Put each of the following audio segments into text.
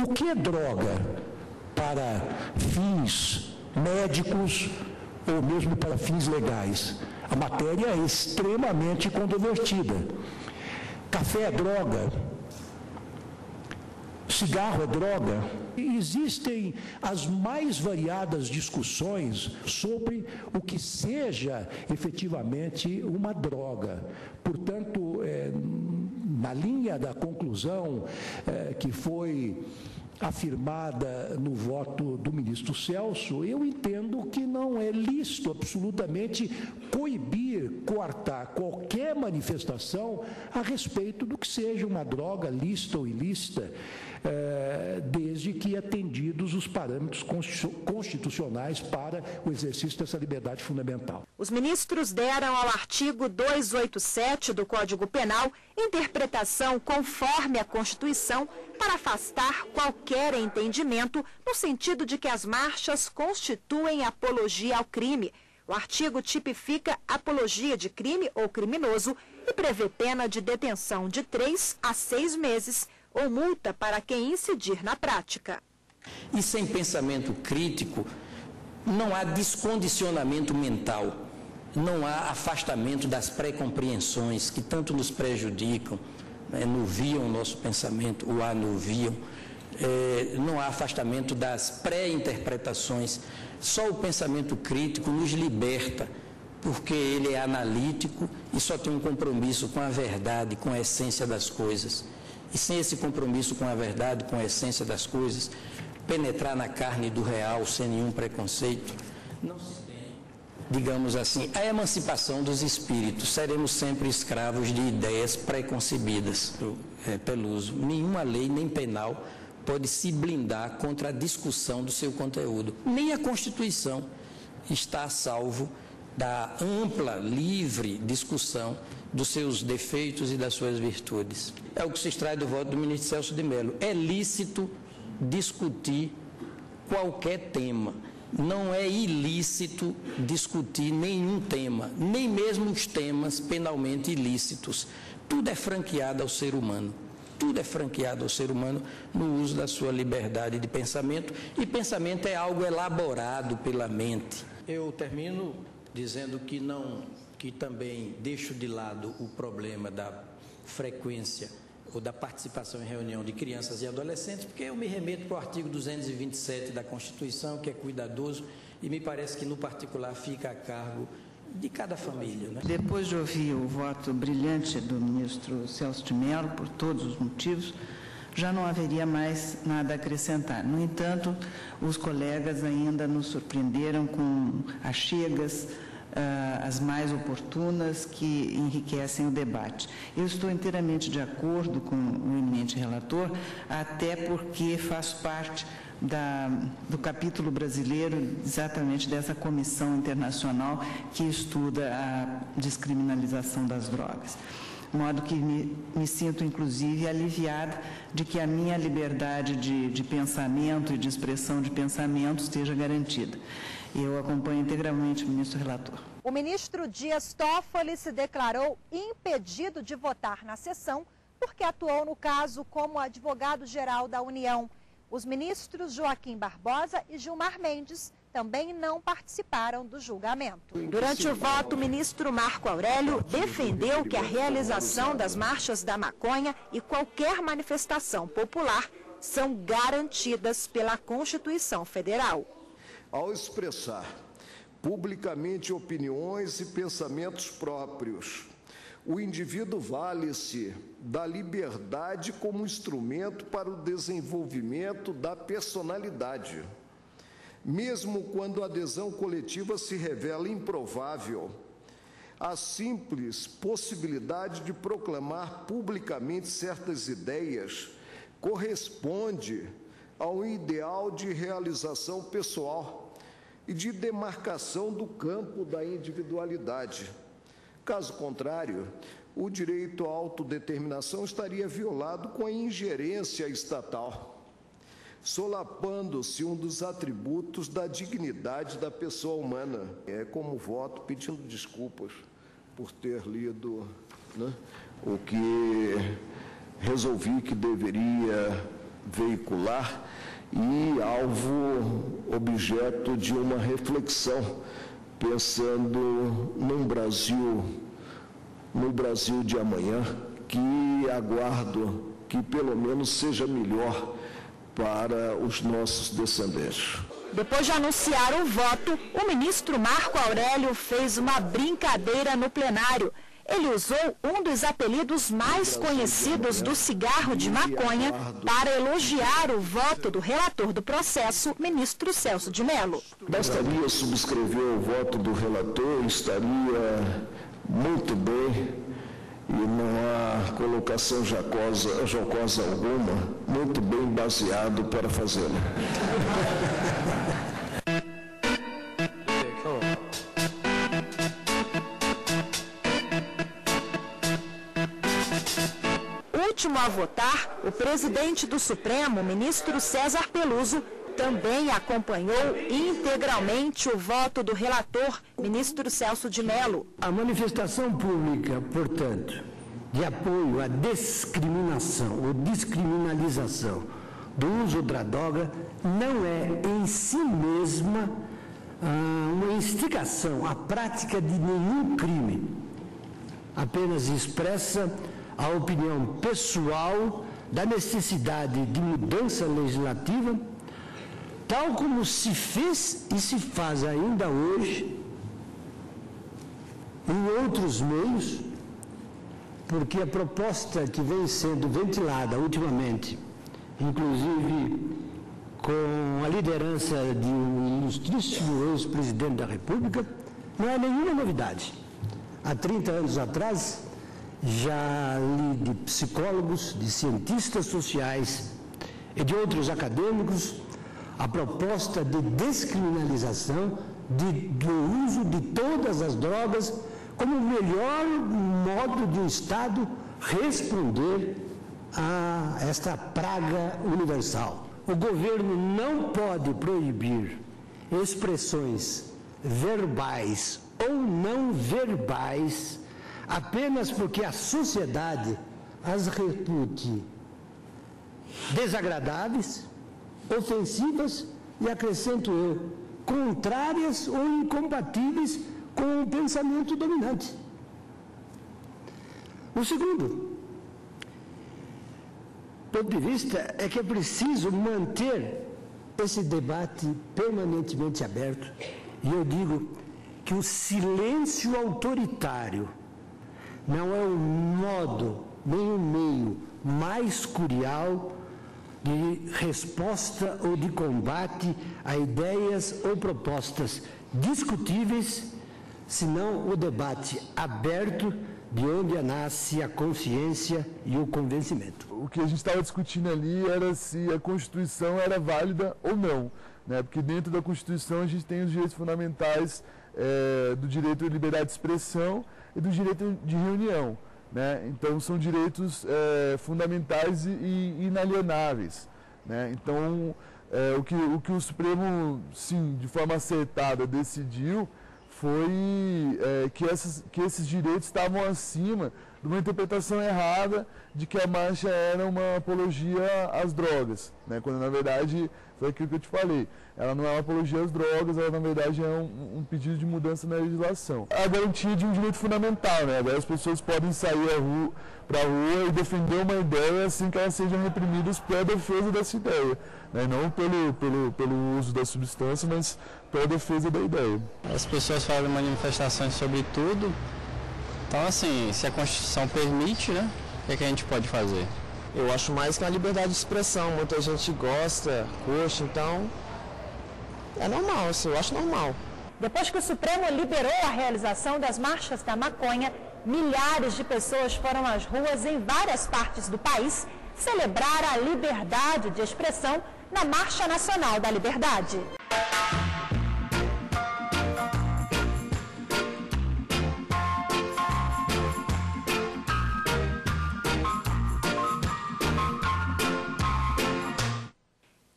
O que é droga para fins médicos ou mesmo para fins legais? A matéria é extremamente controvertida. Café é droga? Cigarro é droga? Existem as mais variadas discussões sobre o que seja efetivamente uma droga. Portanto, na linha da conclusão que foi afirmada no voto do ministro Celso, eu entendo que não é lícito absolutamente coibir, coartar qualquer manifestação a respeito do que seja uma droga lícita ou ilícita, desde que atendidos os parâmetros constitucionais para o exercício dessa liberdade fundamental. Os ministros deram ao artigo 287 do Código Penal interpretação conforme a Constituição para afastar qualquer entendimento no sentido de que as marchas constituem apologia ao crime. O artigo tipifica apologia de crime ou criminoso e prevê pena de detenção de 3 a 6 meses ou multa para quem incidir na prática. E sem pensamento crítico, não há descondicionamento mental, não há afastamento das pré-compreensões que tanto nos prejudicam, anuviam o nosso pensamento, o anuviam, não há afastamento das pré-interpretações. Só o pensamento crítico nos liberta, porque ele é analítico e só tem um compromisso com a verdade, com a essência das coisas. E sem esse compromisso com a verdade, com a essência das coisas, penetrar na carne do real sem nenhum preconceito, não se tem, digamos assim, a emancipação dos espíritos. Seremos sempre escravos de ideias preconcebidas pelo uso. Nenhuma lei, nem penal, pode se blindar contra a discussão do seu conteúdo. Nem a Constituição está a salvo da ampla, livre discussão dos seus defeitos e das suas virtudes. É o que se extrai do voto do ministro Celso de Mello. É lícito discutir qualquer tema. Não é ilícito discutir nenhum tema, nem mesmo os temas penalmente ilícitos. Tudo é franqueado ao ser humano. Tudo é franqueado ao ser humano no uso da sua liberdade de pensamento, e pensamento é algo elaborado pela mente. Eu termino dizendo que também deixo de lado o problema da frequência ou da participação em reunião de crianças e adolescentes, porque eu me remeto para o artigo 227 da Constituição, que é cuidadoso, e me parece que, no particular, fica a cargo de cada família, né? Depois de ouvir o voto brilhante do ministro Celso de Mello, por todos os motivos, já não haveria mais nada a acrescentar. No entanto, os colegas ainda nos surpreenderam com achegas, as mais oportunas, que enriquecem o debate. Eu estou inteiramente de acordo com o eminente relator, até porque faço parte do capítulo brasileiro exatamente dessa comissão internacional que estuda a descriminalização das drogas. De modo que me sinto, inclusive, aliviada de que a minha liberdade de pensamento e de expressão de pensamento esteja garantida. Eu acompanho integralmente o ministro relator. O ministro Dias Toffoli se declarou impedido de votar na sessão porque atuou no caso como advogado-geral da União. Os ministros Joaquim Barbosa e Gilmar Mendes também não participaram do julgamento. Durante o voto, o ministro Marco Aurélio defendeu que a realização das marchas da maconha e qualquer manifestação popular são garantidas pela Constituição Federal. Ao expressar publicamente opiniões e pensamentos próprios, o indivíduo vale-se da liberdade como instrumento para o desenvolvimento da personalidade. Mesmo quando a adesão coletiva se revela improvável, a simples possibilidade de proclamar publicamente certas ideias corresponde ao ideal de realização pessoal e de demarcação do campo da individualidade. Caso contrário, o direito à autodeterminação estaria violado com a ingerência estatal, solapando-se um dos atributos da dignidade da pessoa humana. É como voto pedindo desculpas por ter lido, o que resolvi que deveria veicular e alvo, objeto de uma reflexão, pensando no Brasil de amanhã, que aguardo que pelo menos seja melhor para os nossos descendentes. Depois de anunciar o voto, o ministro Marco Aurélio fez uma brincadeira no plenário. Ele usou um dos apelidos mais conhecidos do cigarro de maconha para elogiar o voto do relator do processo, ministro Celso de Mello. Bastaria subscrever o voto do relator, estaria muito bem, e não há colocação jocosa alguma, muito bem baseado para fazê-lo. Último a votar, o presidente do Supremo, ministro César Peluso, também acompanhou integralmente o voto do relator, ministro Celso de Mello. A manifestação pública, portanto, de apoio à discriminação ou descriminalização do uso da droga não é em si mesma uma instigação à prática de nenhum crime, apenas expressa a opinião pessoal da necessidade de mudança legislativa, tal como se fez e se faz ainda hoje em outros meios, porque a proposta que vem sendo ventilada ultimamente, inclusive com a liderança de um ilustríssimo ex-presidente da República, não é nenhuma novidade. Há 30 anos atrás, já li de psicólogos, de cientistas sociais e de outros acadêmicos a proposta de descriminalização do uso de todas as drogas como o melhor modo de um Estado responder a esta praga universal. O governo não pode proibir expressões verbais ou não verbais apenas porque a sociedade as repute desagradáveis, ofensivas e, acrescento eu, contrárias ou incompatíveis com o pensamento dominante. O segundo ponto de vista é que é preciso manter esse debate permanentemente aberto, e eu digo que o silêncio autoritário não é o modo, nem o meio mais curial de resposta ou de combate a ideias ou propostas discutíveis, senão o debate aberto de onde nasce a consciência e o convencimento. O que a gente estava discutindo ali era se a Constituição era válida ou não, né? Porque dentro da Constituição a gente tem os direitos fundamentais do direito à liberdade de expressão e do direito de reunião, né? Então são direitos fundamentais e inalienáveis, né? Então o que o Supremo, sim, de forma acertada decidiu foi que esses direitos estavam acima de uma interpretação errada de que a marcha era uma apologia às drogas, né? Quando na verdade foi aquilo que eu te falei, ela não é uma apologia às drogas, ela na verdade é um pedido de mudança na legislação. A garantia de um direito fundamental, né? Agora as pessoas podem sair para a rua e defender uma ideia assim que elas sejam reprimidas pela defesa dessa ideia, né? Não pelo uso da substância, mas pela defesa da ideia. As pessoas fazem manifestações sobre tudo, então assim, se a Constituição permite, né, o que a gente pode fazer? Eu acho mais que a liberdade de expressão, muita gente gosta, curte, então é normal, assim, eu acho normal. Depois que o Supremo liberou a realização das marchas da maconha, milhares de pessoas foram às ruas em várias partes do país celebrar a liberdade de expressão na Marcha Nacional da Liberdade.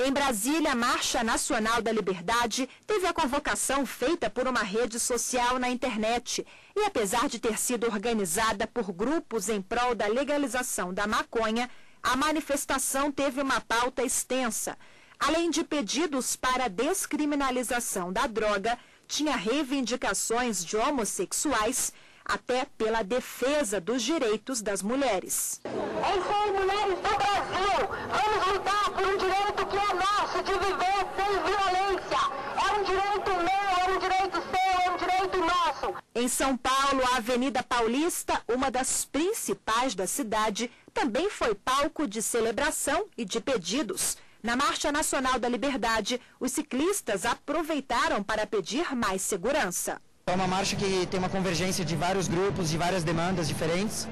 Em Brasília, a Marcha Nacional da Liberdade teve a convocação feita por uma rede social na internet. E apesar de ter sido organizada por grupos em prol da legalização da maconha, A manifestação teve uma pauta extensa. Além de pedidos para a descriminalização da droga, tinha reivindicações de homossexuais, até pela defesa dos direitos das mulheres. Em ser mulheres do Brasil, vamos lutar por um direito que é nosso, de viver sem violência. É um direito meu, é um direito seu, é um direito nosso. Em São Paulo, a Avenida Paulista, uma das principais da cidade, também foi palco de celebração e de pedidos. Na Marcha Nacional da Liberdade, os ciclistas aproveitaram para pedir mais segurança. É uma marcha que tem uma convergência de vários grupos, de várias demandas diferentes.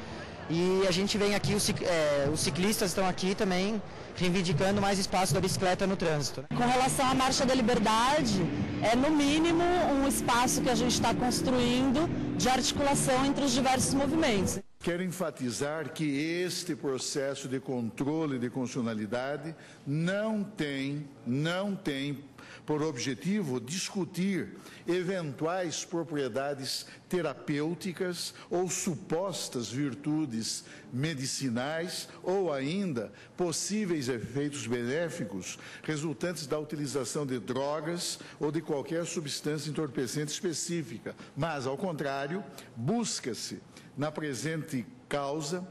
E a gente vem aqui, os ciclistas estão aqui também reivindicando mais espaço da bicicleta no trânsito. Com relação à Marcha da Liberdade, é no mínimo um espaço que a gente está construindo de articulação entre os diversos movimentos. Quero enfatizar que este processo de controle de constitucionalidade não tem por objetivo discutir eventuais propriedades terapêuticas ou supostas virtudes medicinais ou ainda possíveis efeitos benéficos resultantes da utilização de drogas ou de qualquer substância entorpecente específica, mas, ao contrário, busca-se, na presente causa,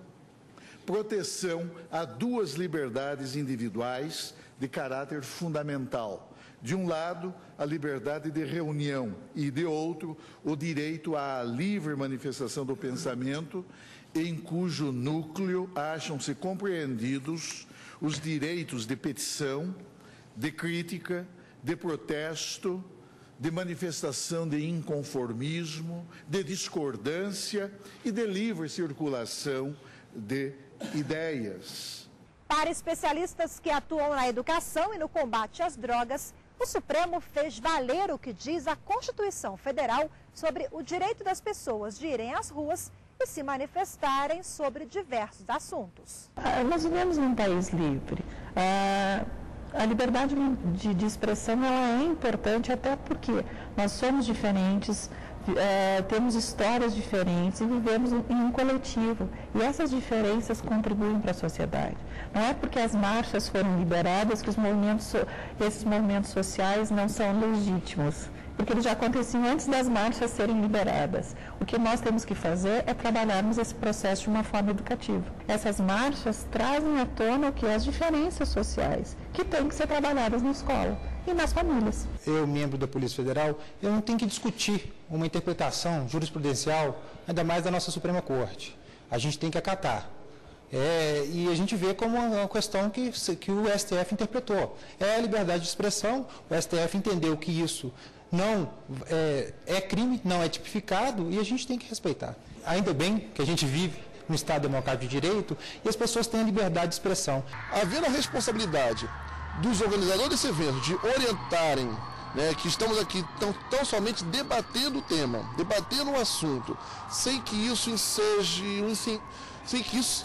proteção a duas liberdades individuais de caráter fundamental. De um lado, a liberdade de reunião e, de outro, o direito à livre manifestação do pensamento, em cujo núcleo acham-se compreendidos os direitos de petição, de crítica, de protesto, de manifestação de inconformismo, de discordância e de livre circulação de ideias. Para especialistas que atuam na educação e no combate às drogas, o Supremo fez valer o que diz a Constituição Federal sobre o direito das pessoas de irem às ruas e se manifestarem sobre diversos assuntos. Nós vivemos num país livre. A liberdade de expressão ela é importante até porque nós somos diferentes, temos histórias diferentes e vivemos em um coletivo. E essas diferenças contribuem para a sociedade. Não é porque as marchas foram liberadas que esses movimentos sociais não são legítimos. Porque eles já aconteciam antes das marchas serem liberadas. O que nós temos que fazer é trabalharmos esse processo de uma forma educativa. Essas marchas trazem à tona o que é as diferenças sociais, que têm que ser trabalhadas na escola e nas famílias. Eu, membro da Polícia Federal, eu não tenho que discutir uma interpretação jurisprudencial, ainda mais da nossa Suprema Corte. A gente tem que acatar. E a gente vê como uma questão que o STF interpretou. É a liberdade de expressão, o STF entendeu que isso não é crime, não é tipificado e a gente tem que respeitar. Ainda bem que a gente vive no Estado Democrático de Direito e as pessoas têm a liberdade de expressão. Havendo a responsabilidade dos organizadores desse evento de orientarem, que estamos aqui tão somente debatendo o tema, debatendo o assunto, sem que isso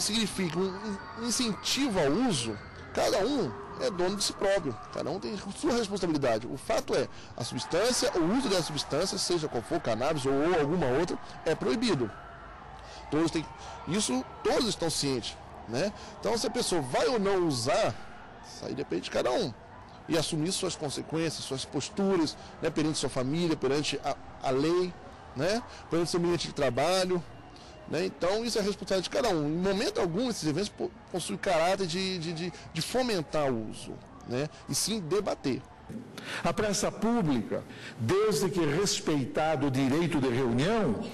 signifique um incentivo ao uso, cada um é dono de si próprio, cada um tem sua responsabilidade. O fato é, a substância, o uso dessa substância, seja qual for, cannabis ou alguma outra, é proibido. Todos estão cientes, Então, se a pessoa vai ou não usar, isso aí depende de cada um. E assumir suas consequências, suas posturas, perante sua família, perante a lei, perante seu ambiente de trabalho. Então, isso é responsabilidade de cada um. Em momento algum, esses eventos possuem caráter de fomentar o uso, e sim debater. A praça pública, desde que respeitado o direito de reunião,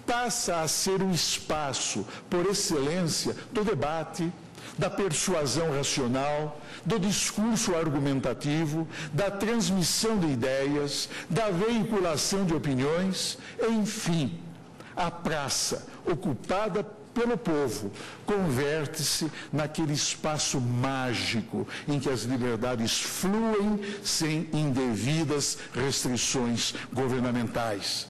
passa a ser um espaço, por excelência, do debate, da persuasão racional, do discurso argumentativo, da transmissão de ideias, da veiculação de opiniões, enfim. A praça, ocupada pelo povo, converte-se naquele espaço mágico em que as liberdades fluem sem indevidas restrições governamentais.